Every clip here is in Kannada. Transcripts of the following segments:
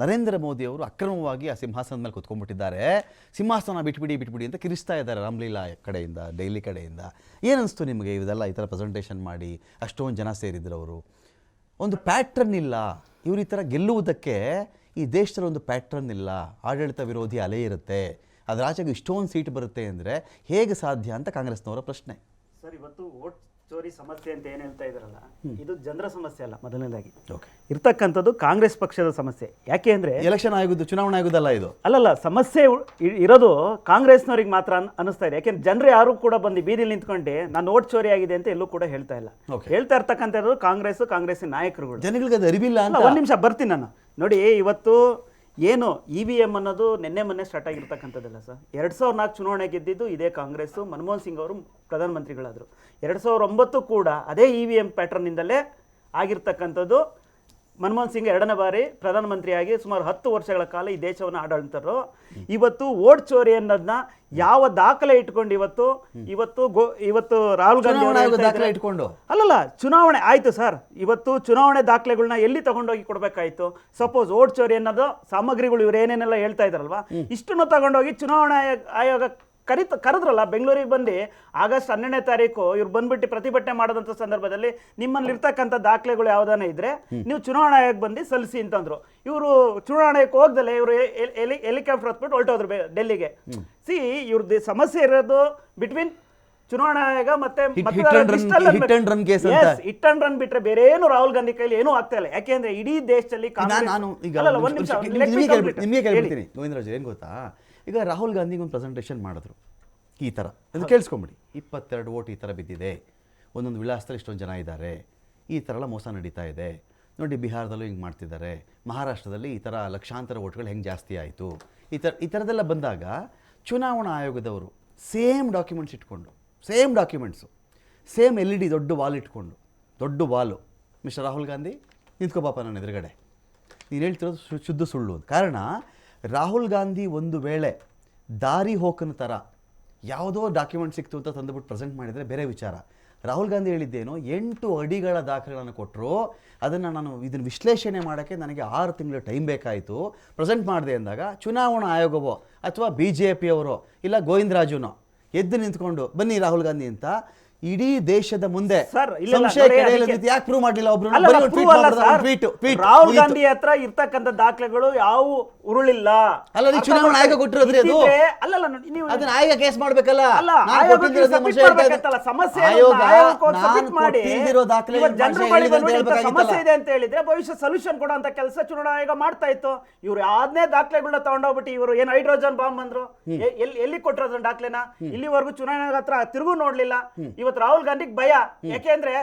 ನರೇಂದ್ರ ಮೋದಿ ಅವರು ಅಕ್ರಮವಾಗಿ ಆ ಸಿಂಹಾಸನದ ಮೇಲೆ ಕೂತ್ಕೊಂಡ್ಬಿಟ್ಟಿದ್ದಾರೆ. ಸಿಂಹಾಸನ ಬಿಟ್ಬಿಡಿ ಅಂತ ಕಿರಿಸ್ತಾ ಇದ್ದಾರೆ ರಾಮಲೀಲಾ ಕಡೆಯಿಂದ, ಡೈಲಿ ಕಡೆಯಿಂದ. ಏನನ್ನಿಸ್ತು ನಿಮಗೆ ಇದೆಲ್ಲ ಈ ಥರ ಪ್ರೆಸೆಂಟೇಷನ್ ಮಾಡಿ ಅಷ್ಟೊಂದು ಜನ ಸೇರಿದ್ರು? ಅವರು ಒಂದು ಪ್ಯಾಟ್ರನ್ ಇಲ್ಲ, ಇವ್ರ ಈ ಥರ ಗೆಲ್ಲುವುದಕ್ಕೆ ಈ ದೇಶದಲ್ಲಿ ಒಂದು ಪ್ಯಾಟ್ರನ್ ಇಲ್ಲ. ಆಡಳಿತ ವಿರೋಧಿ ಅಲೆ ಇರುತ್ತೆ, ಅದರ ಆಚೆಗೆ ಇಷ್ಟೊಂದು ಸೀಟ್ ಬರುತ್ತೆ ಅಂದರೆ ಹೇಗೆ ಸಾಧ್ಯ ಅಂತ ಕಾಂಗ್ರೆಸ್ನವರ ಪ್ರಶ್ನೆ. ಸರ್, ಇವತ್ತು ವೋಟ್ ಚೋರಿ ಸಮಸ್ಯೆ ಅಂತ ಏನು ಹೇಳ್ತಾ ಇದ್ದಾರಲ್ಲ, ಇದು ಜನರ ಸಮಸ್ಯೆ ಅಲ್ಲ. ಮೊದಲನೇದಾಗಿ ಇರ್ತಕ್ಕಂಥದ್ದು ಕಾಂಗ್ರೆಸ್ ಪಕ್ಷದ ಸಮಸ್ಯೆ. ಯಾಕೆ ಅಂದ್ರೆ ಎಲೆಕ್ಷನ್ ಆಗೋದು, ಚುನಾವಣೆ ಆಗೋದಲ್ಲ ಇದು. ಅಲ್ಲಲ್ಲ, ಸಮಸ್ಯೆ ಇರೋದು ಕಾಂಗ್ರೆಸ್ನವ್ರಿಗೆ ಮಾತ್ರ ಅನಿಸ್ತಾ ಇದೆ. ಯಾಕೆಂದ್ರೆ ಜನರು ಯಾರು ಕೂಡ ಬಂದು ಬೀದಿಲಿ ನಿಂತ್ಕೊಂಡು ನಾನು ವೋಟ್ ಚೋರಿ ಆಗಿದೆ ಅಂತ ಎಲ್ಲೂ ಕೂಡ ಹೇಳ್ತಾ ಇಲ್ಲ. ಹೇಳ್ತಾ ಇರ್ತಕ್ಕಂಥದ್ದು ಕಾಂಗ್ರೆಸ್ ನಾಯಕರುಗಳು. ಜನಗಳಿಗೆ ಅದು ಅರಿವಿಲ್ಲ ಅಂತ. ಒಂದ್ ನಿಮಿಷ ಬರ್ತೀನಿ ನಾನು. ನೋಡಿ, ಇವತ್ತು ಏನು EVM ಅನ್ನೋದು ಮೊನ್ನೆ ಸ್ಟಾರ್ಟ್ ಆಗಿರ್ತಕ್ಕಂಥದ್ದಲ್ಲ ಸರ್. 2004 ಚುನಾವಣೆ ಗೆದ್ದಿದ್ದು ಇದೇ ಕಾಂಗ್ರೆಸ್. ಮನಮೋಹನ್ ಸಿಂಗ್ ಅವರು ಪ್ರಧಾನಮಂತ್ರಿಗಳಾದರು. 2009 ಕೂಡ ಅದೇ EVM ಪ್ಯಾಟರ್ನಿಂದಲೇ ಆಗಿರ್ತಕ್ಕಂಥದ್ದು. ಮನಮೋಹನ್ ಸಿಂಗ್ 2ನೇ ಬಾರಿ ಪ್ರಧಾನಮಂತ್ರಿಯಾಗಿ ಸುಮಾರು 10 ವರ್ಷಗಳ ಕಾಲ ಈ ದೇಶವನ್ನು ಆಡಳಿತರು. ಇವತ್ತು ವೋಟ್ ಚೋರಿ ಅನ್ನೋದನ್ನ ಯಾವ ದಾಖಲೆ ಇಟ್ಕೊಂಡು ಇವತ್ತು ರಾಹುಲ್ ಗಾಂಧಿ ಇಟ್ಕೊಂಡು ಅಲ್ಲಲ್ಲ, ಚುನಾವಣೆ ಆಯ್ತು ಸರ್. ಇವತ್ತು ಚುನಾವಣೆ ದಾಖಲೆಗಳನ್ನ ಎಲ್ಲಿ ತಗೊಂಡೋಗಿ ಕೊಡ್ಬೇಕಾಯ್ತು? ಸಪೋಸ್ ವೋಟ್ ಚೋರಿ ಅನ್ನೋದು ಸಾಮಗ್ರಿಗಳು ಇವ್ರು ಏನೇನೆಲ್ಲ ಹೇಳ್ತಾ ಇದಾರಲ್ವಾ, ಇಷ್ಟನ್ನು ತಗೊಂಡೋಗಿ ಚುನಾವಣಾ ಆಯೋಗ ಕರೆದ್ರಲ್ಲ ಬೆಂಗಳೂರಿಗೆ ಬಂದು. ಆಗಸ್ಟ್ 12ನೇ ತಾರೀಕು ಇವ್ರು ಬಂದ್ಬಿಟ್ಟು ಪ್ರತಿಭಟನೆ ಮಾಡೋದಂಥ ಸಂದರ್ಭದಲ್ಲಿ ನಿಮ್ಮಲ್ಲಿ ಇರ್ತಕ್ಕಂಥ ದಾಖಲೆಗಳು ಯಾವ್ದಾನ ಇದ್ರೆ ನೀವು ಚುನಾವಣಾ ಆಯೋಗ ಬಂದು ಸಲ್ಲಿಸಿ ಅಂತಂದ್ರು. ಇವರು ಚುನಾವಣೆಗೆ ಹೋಗ್ದಲೆ ಇವರು ಹೆಲಿಕಾಪ್ಟರ್ ಹೊತ್ಬಿಟ್ಟು ಹೊರಟೋದ್ರು ಡೆಲ್ಲಿಗೆ. ಇವ್ರದ್ದು ಸಮಸ್ಯೆ ಇರೋದು ಬಿಟ್ವೀನ್ ಚುನಾವಣಾ ಆಯೋಗ ಮತ್ತೆ ಹಿಟ್ ಅಂಡ್ ರನ್ ಬಿಟ್ರೆ ಬೇರೆ ಏನು ರಾಹುಲ್ ಗಾಂಧಿ ಕೈಲಿ ಏನೂ ಆಗ್ತಾ ಇಲ್ಲ. ಯಾಕೆಂದ್ರೆ ಇಡೀ ದೇಶದಲ್ಲಿ ಗೋವಿಂದರಾಜ್ ಏನ್ ಗೊತ್ತಾ, ಈಗ ರಾಹುಲ್ ಗಾಂಧಿಗೆ ಒಂದು ಪ್ರೆಸೆಂಟೇಷನ್ ಮಾಡಿದ್ರು ಈ ಥರ ಅಂತ ಕೇಳಿಸ್ಕೊಂಬಿಡಿ. 22 ವೋಟ್ ಈ ಥರ ಬಿದ್ದಿದೆ, ಒಂದೊಂದು ವಿಳಾಸದಲ್ಲಿ ಇಷ್ಟೊಂದು ಜನ ಇದ್ದಾರೆ, ಈ ಥರ ಎಲ್ಲ ಮೋಸ ನಡೀತಾ ಇದೆ ನೋಡಿ, ಬಿಹಾರದಲ್ಲೂ ಹಿಂಗೆ ಮಾಡ್ತಿದ್ದಾರೆ, ಮಹಾರಾಷ್ಟ್ರದಲ್ಲಿ ಈ ಥರ ಲಕ್ಷಾಂತರ ವೋಟ್ಗಳು ಹೆಂಗೆ ಜಾಸ್ತಿ ಆಯಿತು, ಈ ಥರದ್ದೆಲ್ಲ ಬಂದಾಗ ಚುನಾವಣಾ ಆಯೋಗದವರು ಸೇಮ್ ಡಾಕ್ಯುಮೆಂಟ್ಸ್ ಇಟ್ಕೊಂಡು, ಸೇಮ್ LED ದೊಡ್ಡ ವಾಲ್ ಇಟ್ಕೊಂಡು, ದೊಡ್ಡ ವಾಲು, ಮಿಸ್ಟರ್ ರಾಹುಲ್ ಗಾಂಧಿ ನಿಂತ್ಕೋ ಪಾಪ ನನ್ನ ಎದುರುಗಡೆ, ನೀನು ಹೇಳ್ತಿರೋದು ಶುದ್ಧ ಸುಳ್ಳು. ಕಾರಣ ರಾಹುಲ್ ಗಾಂಧಿ ಒಂದು ವೇಳೆ ದಾರಿ ಹೋಕನ ಥರ ಯಾವುದೋ ಡಾಕ್ಯುಮೆಂಟ್ ಸಿಕ್ತು ಅಂತ ತಂದುಬಿಟ್ಟು ಪ್ರೆಸೆಂಟ್ ಮಾಡಿದರೆ ಬೇರೆ ವಿಚಾರ. ರಾಹುಲ್ ಗಾಂಧಿ ಹೇಳಿದ್ದೇನೋ 8 ಅಡಿಗಳ ದಾಖಲೆಗಳನ್ನು ಕೊಟ್ಟರು, ಅದನ್ನು ನಾನು ಇದನ್ನು ವಿಶ್ಲೇಷಣೆ ಮಾಡೋಕ್ಕೆ ನನಗೆ 6 ತಿಂಗಳ ಟೈಮ್ ಬೇಕಾಯಿತು, ಪ್ರೆಸೆಂಟ್ ಮಾಡಿದೆ ಅಂದಾಗ ಚುನಾವಣಾ ಆಯೋಗವೋ ಅಥವಾ BJPಯವರೋ ಇಲ್ಲ ಗೋವಿಂದರಾಜುನೋ ಎದ್ದು ನಿಂತ್ಕೊಂಡು ಬನ್ನಿ ರಾಹುಲ್ ಗಾಂಧಿ ಅಂತ ಇಡೀ ದೇಶದ ಮುಂದೆ ಯಾಕೆ ಪ್ರೂವ್ ಮಾಡಲಿಲ್ಲ? ರಾಹುಲ್ ಗಾಂಧಿ ಹತ್ರ ಇರ್ತಕ್ಕಂಥ ದಾಖಲೆಗಳು ಯಾವ ಉರುಳಿಲ್ಲ. ಅಲ್ಲ, ಚುನಾವಣಾ ಆಯೋಗ ಕೊಟ್ಟಿರೋದ್ರಿ ಅದು. ಅದನ್ನ ಆಯೋಗ ಕೇಸ್ ಮಾಡ್ಬೇಕಲ್ಲ. ಸಮಸ್ಯೆ ಇದೆ ಅಂತ ಹೇಳಿದ್ರೆ ಭವಿಷ್ಯ ಸೊಲ್ಯೂಷನ್ ಕೊಡೋ ಅಂತ ಕೆಲಸ ಚುನಾವಣಾ ಆಯೋಗ ಮಾಡ್ತಾ ಇತ್ತು. ಇವ್ರು ಯಾವ್ದೇ ದಾಖಲೆಗಳನ್ನ ತಗೊಂಡೋಗ್ಬಿಟ್ಟು ಇವರು ಏನು ಹೈಡ್ರೋಜನ್ ಬಾಂಬ್ ಅಂದ್ರು, ಎಲ್ಲಿ ಕೊಟ್ಟಿರೋದ್ರ ದಾಖಲೆನ ಇಲ್ಲಿವರೆಗೂ ಚುನಾವಣಾ ಆಯೋಗ ಹತ್ರ ತಿರುಗೂ ನೋಡ್ಲಿಲ್ಲ. ರಾಹುಲ್ ಗಾಂಧಿಗೆ ಭಯ. ಯಾಕೆಂದ್ರೆ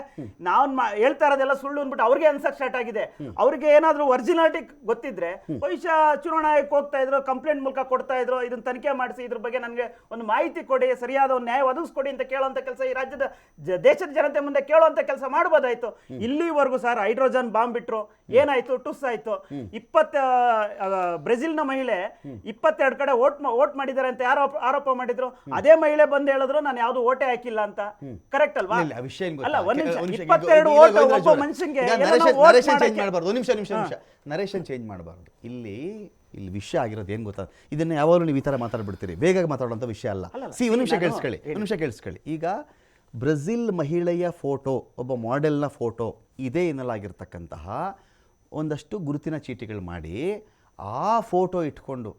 ನಾವು ಹೇಳ್ತಾ ಇರೋದೆಲ್ಲ ಸುಳ್ಳು ಅಂದ್ಬಿಟ್ಟು ಅವ್ರಿಗೆ ಅನ್ಸಕ್ ಸ್ಟಾರ್ಟ್ ಆಗಿದೆ. ಅವ್ರಿಗೆ ಏನಾದ್ರು ಒರಿಜಿನಾಲಿಟಿ ಗೊತ್ತಿದ್ರೆ ಭವಿಷ್ಯ ಚುನಾವಣಾ ಆಯೋಗಕ್ಕೆ ಹೋಗ್ತಾ ಇದ್ರು, ಕಂಪ್ಲೇಂಟ್ ಮೂಲಕ ಕೊಡ್ತಾ ಇದ್ರು, ಇದನ್ನ ತನಿಖೆ ಮಾಡಿಸಿ ಇದ್ರ ಬಗ್ಗೆ ನನಗೆ ಒಂದು ಮಾಹಿತಿ ಕೊಡಿ, ಸರಿಯಾದ ಒಂದು ನ್ಯಾಯ ಒದಗಿಸ್ಕೊಡಿ ಅಂತ ಕೇಳುವಂತ ಕೆಲಸ ಈ ರಾಜ್ಯದ ದೇಶದ ಜನತೆ ಮುಂದೆ ಕೇಳುವಂತ ಕೆಲಸ ಮಾಡಬಹುದಾಯ್ತು. ಇಲ್ಲಿವರೆಗೂ ಸರ್ ಹೈಡ್ರೋಜನ್ ಬಾಂಬ್ ಬಿಟ್ರು, ಏನಾಯ್ತು? ಟುಸ್ ಆಯ್ತು. ಬ್ರೆಜಿಲ್ನ ಮಹಿಳೆ 22 ಕಡೆ ವೋಟ್ ಮಾಡಿದ್ದಾರೆ ಅಂತ ಯಾರು ಆರೋಪ ಮಾಡಿದ್ರು, ಅದೇ ಮಹಿಳೆ ಬಂದು ಹೇಳಿದ್ರು ನಾನು ಯಾವ್ದು ಓಟೇ ಹಾಕಿಲ್ಲ ಅಂತ. ಕರೆಕ್ಟ್ ಅಲ್ವಾ? ನರೇಶನ್ ಚೇಂಜ್ ಮಾಡಬಾರ್ದು. ಇಲ್ಲಿ ವಿಷಯ ಆಗಿರೋದು ಏನ್ ಗೊತ್ತಾ, ಇದನ್ನ ಯಾವಾಗಲೂ ನೀವು ಈ ತರ ಮಾತಾಡ್ಬಿಡ್ತೀರಿ, ಬೇಗ ಮಾತಾಡುವಂತ ವಿಷಯ ಅಲ್ಲ. ಒಂದು ನಿಮಿಷ ಕೇಳಿಸ್ಕೊಳ್ಳಿ. ಈಗ ಬ್ರೆಜಿಲ್ ಮಹಿಳೆಯ ಫೋಟೋ, ಒಬ್ಬ ಮಾಡೆಲ್ನ ಫೋಟೋ ಇದೇ ಎನ್ನಲಾಗಿರ್ತಕ್ಕಂತಹ ಒಂದಷ್ಟು ಗುರುತಿನ ಚೀಟಿಗಳು ಮಾಡಿ ಆ ಫೋಟೋ ಇಟ್ಕೊಂಡು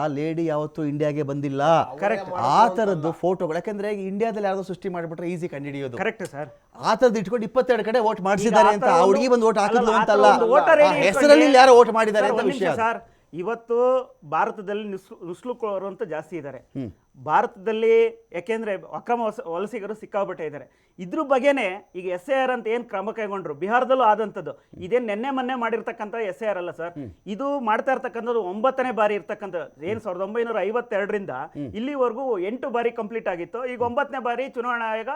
ಆ ಲೇಡಿ ಯಾವತ್ತೂ ಇಂಡಿಯಾಗೆ ಬಂದಿಲ್ಲ, ಕರೆಕ್ಟ್, ಆ ಥರದ್ದು ಫೋಟೋಗಳು. ಯಾಕಂದ್ರೆ ಇಂಡಿಯಾದಲ್ಲಿ ಯಾವ್ದೋ ಸೃಷ್ಟಿ ಮಾಡಿಬಿಟ್ರೆ ಈಸಿ ಕಂಡುಹಿಡಿಯೋದು. Correct sir. ಆ ಥರದ್ದು ಇಟ್ಕೊಂಡು 22 ಕಡೆ ವೋಟ್ ಮಾಡಿಸಿದ್ದಾರೆ ಅಂತ ಆ ಹುಡುಗಿ ಬಂದು ವೋಟ್ ಹಾಕಿದ್ಲು ಅಂತಲ್ಲ, ಹೆಸರಲ್ಲಿ ಯಾರೋ ವೋಟ್ ಮಾಡಿದ್ದಾರೆ ಅಂತ ವಿಷಯ ಸರ್. ಇವತ್ತು ಭಾರತದಲ್ಲಿ ನುಸುಳುಕೋರು ಅಂತ ಜಾಸ್ತಿ ಇದ್ದಾರೆ ಭಾರತದಲ್ಲಿ. ಯಾಕೆಂದ್ರೆ ಅಕ್ರಮ ವಲಸಿಗರು ಸಿಕ್ಕಾಬಿಟ್ಟೆ ಇದ್ದಾರೆ. ಇದ್ರ ಬಗ್ಗೆನೆ ಈಗ SIR ಅಂತ ಏನ್ ಕ್ರಮ ಕೈಗೊಂಡ್ರು, ಬಿಹಾರದಲ್ಲೂ ಆದಂಥದ್ದು. ಇದೇನ್ ಮೊನ್ನೆ ಮಾಡಿರ್ತಕ್ಕಂಥ SIR ಅಲ್ಲ ಸರ್. ಇದು ಮಾಡ್ತಾ ಇರ್ತಕ್ಕಂಥದ್ದು 9ನೇ ಬಾರಿ ಇರ್ತಕ್ಕಂಥದ್ದು. ಏನ್ 1952ರಿಂದ ಇಲ್ಲಿವರೆಗೂ 8 ಬಾರಿ ಕಂಪ್ಲೀಟ್ ಆಗಿತ್ತು. ಈಗ 9ನೇ ಬಾರಿ ಚುನಾವಣಾ ಆಯೋಗ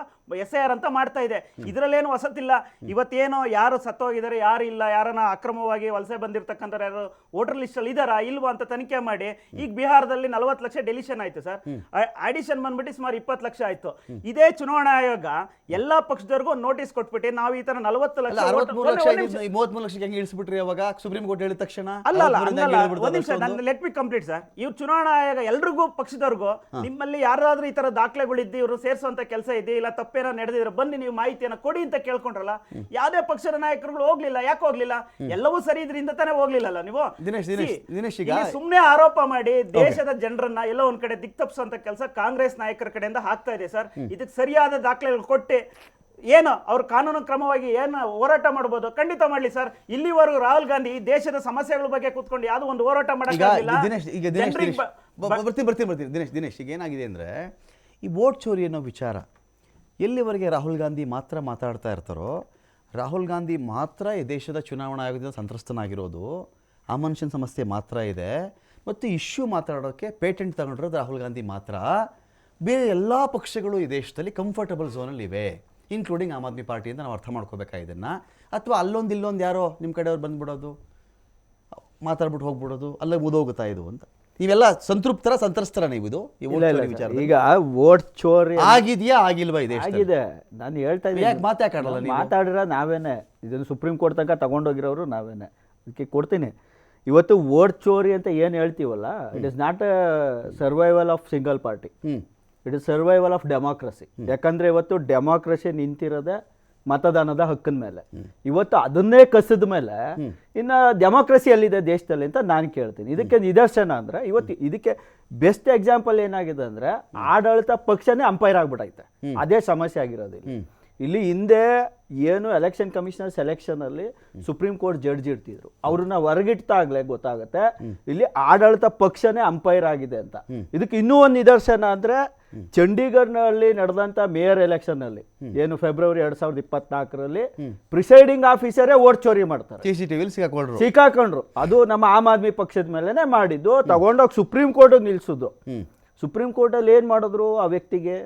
SIR ಅಂತ ಮಾಡ್ತಾ ಇದೆ. ಇದರಲ್ಲೇನು ಹೊಸತಿಲ್ಲ. ಇವತ್ತೇನೋ ಯಾರು ಸತ್ತೋಗಿದ್ದಾರೆ, ಯಾರು ಇಲ್ಲ, ಯಾರನ್ನ ಅಕ್ರಮವಾಗಿ ವಲಸೆ ಬಂದಿರ್ತಕ್ಕಂಥ ಯಾರು ವೋಟರ್ ಲಿಸ್ಟ್ ಅಲ್ಲಿ ಇದಾರಾ ಇಲ್ವಾ ಅಂತ ತನಿಖೆ ಮಾಡಿ ಈಗ ಬಿಹಾರದಲ್ಲಿ 40 ಲಕ್ಷ ಡೆಲಿಷನ್ ಆಯ್ತು ಸರ್. ಅಡಿಷನ್ ಬಂದ್ಬಿಟ್ಟು ಸುಮಾರು 20 ಲಕ್ಷ ಆಯ್ತು. ಇದೇ ಚುನಾವಣಾ ಆಯೋಗ ಎಲ್ಲಾ ಪಕ್ಷದವರೆಗೂ ನೋಟಿಸ್ ಕೊಟ್ಬಿಟ್ಟು ನಾವು ಈ ತರ 40 ಲಕ್ಷ 63 ಲಕ್ಷ 33 ಲಕ್ಷಕ್ಕೆ ಹೆಂಗೆ ಇಳಿಸ್ಬಿಟ್ರಿ ಅವಾಗ ಸುಪ್ರೀಂ ಕೋರ್ಟ್ ಹೇಳಿದ ತಕ್ಷಣ? ಅಲ್ಲ ಒಂದ್ ನಿಮಿಷ, ಲೆಟ್ ಮಿ ಕಂಪ್ಲೀಟ್ ಸರ್. ಇವ್ರು ಚುನಾವಣಾ ಆಯೋಗ ಎಲ್ರಿಗೂ ಪಕ್ಷದವ್ರಿಗೂ ನಿಮ್ಮಲ್ಲಿ ಯಾರಾದ್ರೂ ಈ ತರ ದಾಖಲೆಗಳಿದ್ದು ಇವರು ಸೇರಿಸುವಂತ ಕೆಲಸ ಇದೆ ಇಲ್ಲ ತಪ್ಪೇನೋ ನಡೆದಿದ್ರೆ ಬನ್ನಿ ನೀವು ಮಾಹಿತಿಯನ್ನ ಕೊಡಿ ಅಂತ ಕೇಳ್ಕೊಂಡ್ರಲ್ಲ. ಯಾವ್ದೇ ಪಕ್ಷದ ನಾಯಕರುಗಳು ಹೋಗ್ಲಿಲ್ಲ. ಯಾಕೆ ಹೋಗ್ಲಿಲ್ಲ? ಎಲ್ಲವೂ ಸರಿ ಇದ್ರಿಂದ ತಾನೇ ಹೋಗ್ಲಿಲ್ಲಲ್ಲ ನೀವು. ದಿನೇಶ್ ಈಗ ಸುಮ್ನೆ ಆರೋಪ ಮಾಡಿ ದೇಶದ ಜನರನ್ನ ಎಲ್ಲೋ ಒಂದ್ ಕಡೆ ದಿಕ್ತಪ್ಪಿಸುವಂತ ಕೆಲಸ ಕಾಂಗ್ರೆಸ್ ನಾಯಕರ ಕಡೆಯಿಂದ ಆಗ್ತಾ ಇದೆ ಸರ್. ಇದಕ್ಕೆ ಸರಿಯಾದ ದಾಖಲೆಗಳು ಕೊಟ್ಟು ಏನು ಅವ್ರ ಕಾನೂನು ಕ್ರಮವಾಗಿ ಏನು ಹೋರಾಟ ಮಾಡಬಹುದು ಖಂಡಿತ ಮಾಡ್ಲಿ ಸರ್. ಇಲ್ಲಿವರೆಗೂ ರಾಹುಲ್ ಗಾಂಧಿ ಈ ದೇಶದ ಸಮಸ್ಯೆಗಳ ಬಗ್ಗೆ ಕೂತ್ಕೊಂಡು ಯಾವ್ದು ಒಂದು ಹೋರಾಟ ಮಾಡಕ್ಕಾಗಿಲ್ಲ. ಬರ್ತೀನಿ ದಿನೇಶ್ ಈಗ ಏನಾಗಿದೆ ಅಂದ್ರೆ ಈ ವೋಟ್ ಚೋರಿ ಅನ್ನೋ ವಿಚಾರ ಎಲ್ಲಿವರೆಗೆ ರಾಹುಲ್ ಗಾಂಧಿ ಮಾತ್ರ ಮಾತಾಡ್ತಾ ಇರ್ತಾರೋ, ರಾಹುಲ್ ಗಾಂಧಿ ಮಾತ್ರ ಈ ದೇಶದ ಚುನಾವಣಾ ಆಯೋಗದಿಂದ ಸಂತ್ರಸ್ತನಾಗಿರೋದು, ಆ ಮನುಷ್ಯನ ಸಮಸ್ಯೆ ಮಾತ್ರ ಇದೆ ಮತ್ತು ಇಶ್ಯೂ ಮಾತಾಡೋಕ್ಕೆ ಪೇಟೆಂಟ್ ತಗೊಂಡಿರೋದು ರಾಹುಲ್ ಗಾಂಧಿ ಮಾತ್ರ. ಬೇರೆ ಎಲ್ಲ ಪಕ್ಷಗಳು ಈ ದೇಶದಲ್ಲಿ ಕಂಫರ್ಟಬಲ್ ಝೋನಲ್ಲಿ ಇವೆ, ಇನ್ಕ್ಲೂಡಿಂಗ್ ಆಮ್ ಆದ್ಮಿ ಪಾರ್ಟಿ ಅಂತ ನಾವು ಅರ್ಥ ಮಾಡ್ಕೋಬೇಕಾ ಇದನ್ನು? ಅಥವಾ ಅಲ್ಲೊಂದು ಇಲ್ಲೊಂದು ಯಾರೋ ನಿಮ್ಮ ಕಡೆಯವ್ರು ಬಂದ್ಬಿಡೋದು, ಮಾತಾಡ್ಬಿಟ್ಟು ಹೋಗ್ಬಿಡೋದು, ಅಲ್ಲೇ ಮುದೋಗುತ್ತಾ ಇದು ಅಂತ? ನೀವೆಲ್ಲ ಸಂತೃಪ್ತರ ನೀವು ಇದು ವಿಚಾರ? ಈಗ ವೋಟ್ ಚೋರಿ ಆಗಿದೆಯಾ ಆಗಿಲ್ವಾ? ಇದೆ ಆಗಿದೆ. ನಾನು ಹೇಳ್ತಾ ಇದ್ದೀನಿ, ಯಾಕೆ ಮಾತಾಡಲ್ಲ? ಮಾತಾಡಿರೋ ನಾವೇನೆ, ಇದನ್ನು ಸುಪ್ರೀಂ ಕೋರ್ಟ್ ತನಕ ತಗೊಂಡೋಗಿರೋರು ನಾವೇನೆ. ಅದಕ್ಕೆ ಕೊಡ್ತೀನಿ. ಇವತ್ತು ವೋಟ್ ಚೋರಿ ಅಂತ ಏನು ಹೇಳ್ತೀವಲ್ಲ, it is not a survival of single party, it is survival of democracy. ಯಾಕಂದ್ರೆ ಇವತ್ತು ಡೆಮಾಕ್ರಸಿ ನಿಂತಿರೋದೆ ಮತದಾನದ ಹಕ್ಕಿನ ಮೇಲೆ. ಇವತ್ತು ಅದನ್ನೇ ಕಸಿದ ಮೇಲೆ ಇನ್ನು ಡೆಮಾಕ್ರಸಿ ಎಲ್ಲಿದೆ ದೇಶದಲ್ಲಿ ಅಂತ ನಾನು ಕೇಳ್ತೀನಿ. ಇದಕ್ಕೆ ನಿದರ್ಶನ ಅಂದ್ರೆ ಇವತ್ತು ಇದಕ್ಕೆ ಬೆಸ್ಟ್ ಎಕ್ಸಾಂಪಲ್ ಏನಾಗಿದೆ ಅಂದ್ರೆ ಆಡಳಿತ ಪಕ್ಷನೇ ಅಂಪೈರ್ ಆಗ್ಬಿಟ್ಟೈತೆ. ಅದೇ ಸಮಸ್ಯೆ ಆಗಿರೋದು ಇಲ್ಲಿ. ಹಿಂದೆ ಏನು ಎಲೆಕ್ಷನ್ ಕಮಿಷನರ್ ಸೆಲೆಕ್ಷನ್ ಅಲ್ಲಿ ಸುಪ್ರೀಂ ಕೋರ್ಟ್ ಜಡ್ಜ್ ಇರ್ತಿದ್ರು, ಅವ್ರನ್ನ ಹೊರಗಿಟ್ಟಾಗ್ಲೇ ಗೊತ್ತಾಗುತ್ತೆ ಇಲ್ಲಿ ಆಡಳಿತ ಪಕ್ಷನೇ ಅಂಪೈರ್ ಆಗಿದೆ ಅಂತ. ಇದಕ್ಕೆ ಇನ್ನೂ ಒಂದು ನಿದರ್ಶನ ಅಂದ್ರೆ ಚಂಡೀಗಢ್ನಲ್ಲಿ ನಡೆದಂತ ಮೇಯರ್ ಎಲೆಕ್ಷನ್ ಅಲ್ಲಿ ಏನು ಫೆಬ್ರವರಿ 2024ರಲ್ಲಿ ಪ್ರಿಸೈಡಿಂಗ್ ಆಫೀಸರೇ ವೋಟ್ ಚೋರಿ ಮಾಡ್ತಾರೆ, ಸಿಕ್ಕಾಕೊಂಡ್ರು. ಅದು ನಮ್ಮ ಆಮ್ ಆದ್ಮಿ ಪಕ್ಷದ ಮೇಲೆನೆ ಮಾಡಿದ್ದು, ತಗೊಂಡೋಗಿ ಸುಪ್ರೀಂ ಕೋರ್ಟ್ ನಿಲ್ಸುದು. ಸುಪ್ರೀಂ ಕೋರ್ಟ್ ಅಲ್ಲಿ ಏನ್ ಮಾಡಿದ್ರು ಆ ವ್ಯಕ್ತಿಗೆ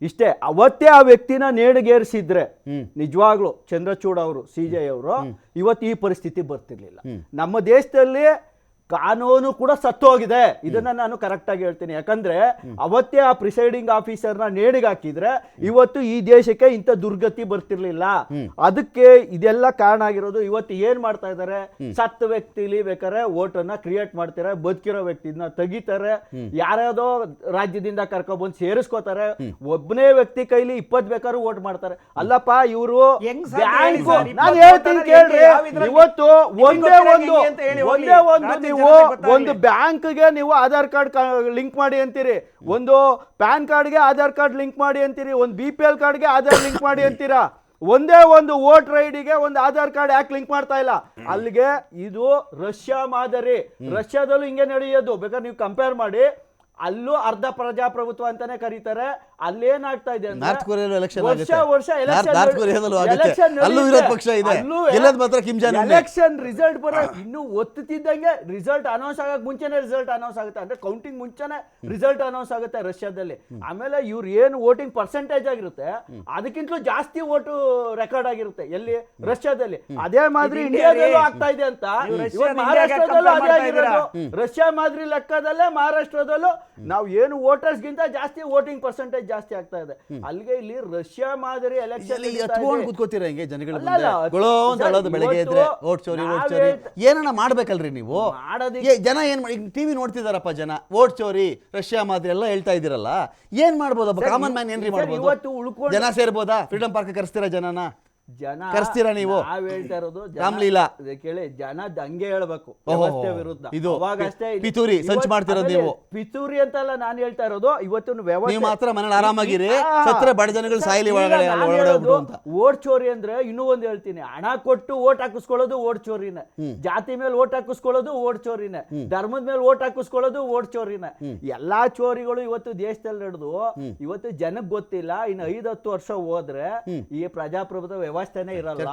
ಇಷ್ಟೇ, ಅವತ್ತೇ ಆ ವ್ಯಕ್ತಿನ ನೇಣಿಗೇರಿಸಿದ್ರೆ ನಿಜವಾಗ್ಲು ಚಂದ್ರಚೂಡ್ ಅವರು CJ ಅವರು ಇವತ್ತು ಈ ಪರಿಸ್ಥಿತಿ ಬರ್ತಿರ್ಲಿಲ್ಲ. ನಮ್ಮ ದೇಶದಲ್ಲಿ ಕಾನೂನು ಕೂಡ ಸತ್ತೋಗಿದೆ, ಇದನ್ನ ನಾನು ಕರೆಕ್ಟ್ ಆಗಿ ಹೇಳ್ತೀನಿ. ಯಾಕಂದ್ರೆ ಅವತ್ತೇ ಆ ಪ್ರಿಸೈಡಿಂಗ್ ಆಫೀಸರ್ನ ನೇಣಿಗೆ ಹಾಕಿದ್ರೆ ಇವತ್ತು ಈ ದೇಶಕ್ಕೆ ಇಂಥ ದುರ್ಗತಿ ಬರ್ತಿರ್ಲಿಲ್ಲ. ಅದಕ್ಕೆ ಇದೆಲ್ಲ ಕಾರಣ ಆಗಿರೋದು. ಇವತ್ತು ಏನ್ ಮಾಡ್ತಾ ಇದಾರೆ, ಸತ್ತ ವ್ಯಕ್ತಿಲಿ ಬೇಕಾದ್ರೆ ವೋಟ್ ಅನ್ನ ಕ್ರಿಯೇಟ್ ಮಾಡ್ತಾರೆ, ಬದುಕಿರೋ ವ್ಯಕ್ತಿನ ತೆಗಿತಾರೆ, ಯಾರ್ಯಾವ್ದೋ ರಾಜ್ಯದಿಂದ ಕರ್ಕೊಬಂದು ಸೇರಿಸ್ಕೋತಾರೆ, ಒಬ್ಬನೇ ವ್ಯಕ್ತಿ ಕೈಲಿ 20 ಬೇಕಾದ್ರೂ ವೋಟ್ ಮಾಡ್ತಾರೆ. ಅಲ್ಲಪ್ಪ ಇವರು ನಾನು ಹೇಳ್ತೀನಿ ಕೇಳ್ರಿ, ಇವತ್ತು ಒಂದೇ ಒಂದು ಒಂದು ಬ್ಯಾಂಕ್ಗೆ ನೀವು ಆಧಾರ್ ಕಾರ್ಡ್ ಲಿಂಕ್ ಮಾಡಿ ಅಂತೀರಿ, ಒಂದು ಪ್ಯಾನ್ ಕಾರ್ಡ್ಗೆ ಆಧಾರ್ ಕಾರ್ಡ್ ಲಿಂಕ್ ಮಾಡಿ ಅಂತೀರಿ, ಒಂದು BPL ಕಾರ್ಡ್ಗೆ ಆಧಾರ್ ಲಿಂಕ್ ಮಾಡಿ ಅಂತೀರಾ. ಒಂದೇ ಒಂದು ವೋಟರ್ ಐಡಿಗೆ ಒಂದು ಆಧಾರ್ ಕಾರ್ಡ್ ಯಾಕೆ ಲಿಂಕ್ ಮಾಡ್ತಾ ಇಲ್ಲ? ಅಲ್ಲಿಗೆ ಇದು ರಷ್ಯಾ ಮಾದರಿ. ರಷ್ಯಾದಲ್ಲೂ ಹಿಂಗೆ ನಡೆಯೋದು. ಬೇಕಾದ್ರೆ ನೀವು ಕಂಪೇರ್ ಮಾಡಿ, ಅಲ್ಲೂ ಅರ್ಧ ಪ್ರಜಾಪ್ರಭುತ್ವ ಅಂತಾನೆ ಕರೀತಾರೆ. ಅಲ್ಲೇನಾಗ್ತಾ ಇದೆ ಎಲೆಕ್ಷನ್ ರಿಸಲ್ಟ್ ಬರೋ ಇನ್ನು ಒತ್ತುತ್ತಿದ್ದಂಗೆ ರಿಸಲ್ಟ್ ಅನೌನ್ಸ್ ಆಗಕ್ ಮುಂಚೆನೆ ರಿಸಲ್ಟ್ ಅನೌನ್ಸ್ ಆಗುತ್ತೆ, ಅಂದ್ರೆ ಕೌಂಟಿಂಗ್ ಮುಂಚೆನೆ ರಿಸಲ್ಟ್ ಅನೌನ್ಸ್ ಆಗುತ್ತೆ ರಷ್ಯಾದಲ್ಲಿ. ಆಮೇಲೆ ಇವ್ರು ಏನು ವೋಟಿಂಗ್ ಪರ್ಸೆಂಟೇಜ್ ಆಗಿರುತ್ತೆ ಅದಕ್ಕಿಂತಲೂ ಜಾಸ್ತಿ ವೋಟು ರೆಕಾರ್ಡ್ ಆಗಿರುತ್ತೆ ಎಲ್ಲಿ, ರಷ್ಯಾದಲ್ಲಿ. ಅದೇ ಮಾದರಿ ಇಂಡಿಯಾದಲ್ಲೂ ಆಗ್ತಾ ಇದೆ ಅಂತ. ಮಹಾರಾಷ್ಟ್ರದಲ್ಲೂ ಅದೇ ಆಗಿರೋದು. ರಷ್ಯಾ ಮಾದರಿ ಲೆಕ್ಕದಲ್ಲೇ ಮಹಾರಾಷ್ಟ್ರದಲ್ಲೂ ನಾವು ಏನು ವೋಟರ್ಸ್ ಗಿಂತ ಜಾಸ್ತಿ ವೋಟಿಂಗ್ ಪರ್ಸೆಂಟೇಜ್ ಜಾಸ್ತಿ ಆಗ್ತಾ ಇದೆ. ಅಲ್ಲಿಗೆ ಇಲ್ಲಿ ರಷ್ಯಾ ಮಾದರಿ ಎಲೆಕ್ಷನ್ ಏನನ್ನ ಮಾಡ್ಬೇಕಲ್ರಿ ನೀವು? ಜನ ಏನ್ ಟಿವಿ ನೋಡ್ತಿದಾರಪ್ಪ, ಜನ ವೋಟ್ ಚೋರಿ ರಷ್ಯಾ ಮಾದರಿ ಎಲ್ಲ ಹೇಳ್ತಾ ಇದ್ದೀರಲ್ಲ, ಏನ್ ಮಾಡ್ಬೋದಪ್ಪ? ಕಾಮನ್ ಮ್ಯಾನ್ ಏನ್ರಿ ಮಾಡ್ಬೋದು? ಜನ ಸೇರ್ಬೋದಾ? ಫ್ರೀಡಂ ಪಾರ್ಕ್ ಕರ್ಸ್ತೀರಾ ಜನನ? ಜನ ಕರ್ಸ್ತೀರಾ ನೀವು? ನಾವ್ ಹೇಳ್ತಾ ಇರೋದು ರಾಮ್ಲೀಲಾ ಕೇಳಿ, ಜನ ದಂಗೆ ಹೇಳ್ಬೇಕು ವ್ಯವಸ್ಥೆ ವಿರುದ್ಧ. ಇದು ಪಿತೂರಿ ಸಂಚು ಮಾಡ್ತಿರೋದು ನೀವು. ಪಿತೂರಿ ಅಂತಲ್ಲ ನಾನು ಹೇಳ್ತಾ ಇರೋದು, ಇವತ್ತಿನ ವ್ಯವಸ್ಥೆ ಮಾತ್ರ ಮನೇಲಿ ಆರಾಮಾಗಿರಿ, ಸತ್ರ ಬಡ ಜನಗಳು ಸಾಯಲಿ ಒಳಗಡೆ ಅಂತ. ವೋಟ್ ಚೋರಿ ಅಂದ್ರೆ ಇನ್ನೂ ಒಂದ್ ಹೇಳ್ತೀನಿ, ಹಣ ಕೊಟ್ಟು ವೋಟ್ ಹಾಕಿಸ್ಕೊಳ್ಳೋದು ವೋಟ್ ಚೋರಿನೇ, ಜಾತಿ ಮೇಲೆ ವೋಟ್ ಹಾಕಿಸ್ಕೊಳ್ಳೋದು ವೋಟ್ ಚೋರಿನೇ, ಧರ್ಮದ ಮೇಲೆ ವೋಟ್ ಹಾಕಿಸ್ಕೊಳ್ಳೋದು ವೋಟ್ ಚೋರಿನೇ. ಎಲ್ಲಾ ಚೋರಿಗಳು ಇವತ್ತು ದೇಶದಲ್ಲಿ ನಡೆದು ಇವತ್ತು ಜನಕ್ಕೆ ಗೊತ್ತಿಲ್ಲ. ಇನ್ನು 5-10 ವರ್ಷ ಹೋದ್ರೆ ಈ ಪ್ರಜಾಪ್ರಭುತ್ವ ವ್ಯವಸ್ಥೆನೇ ಇರಲ್ಲ.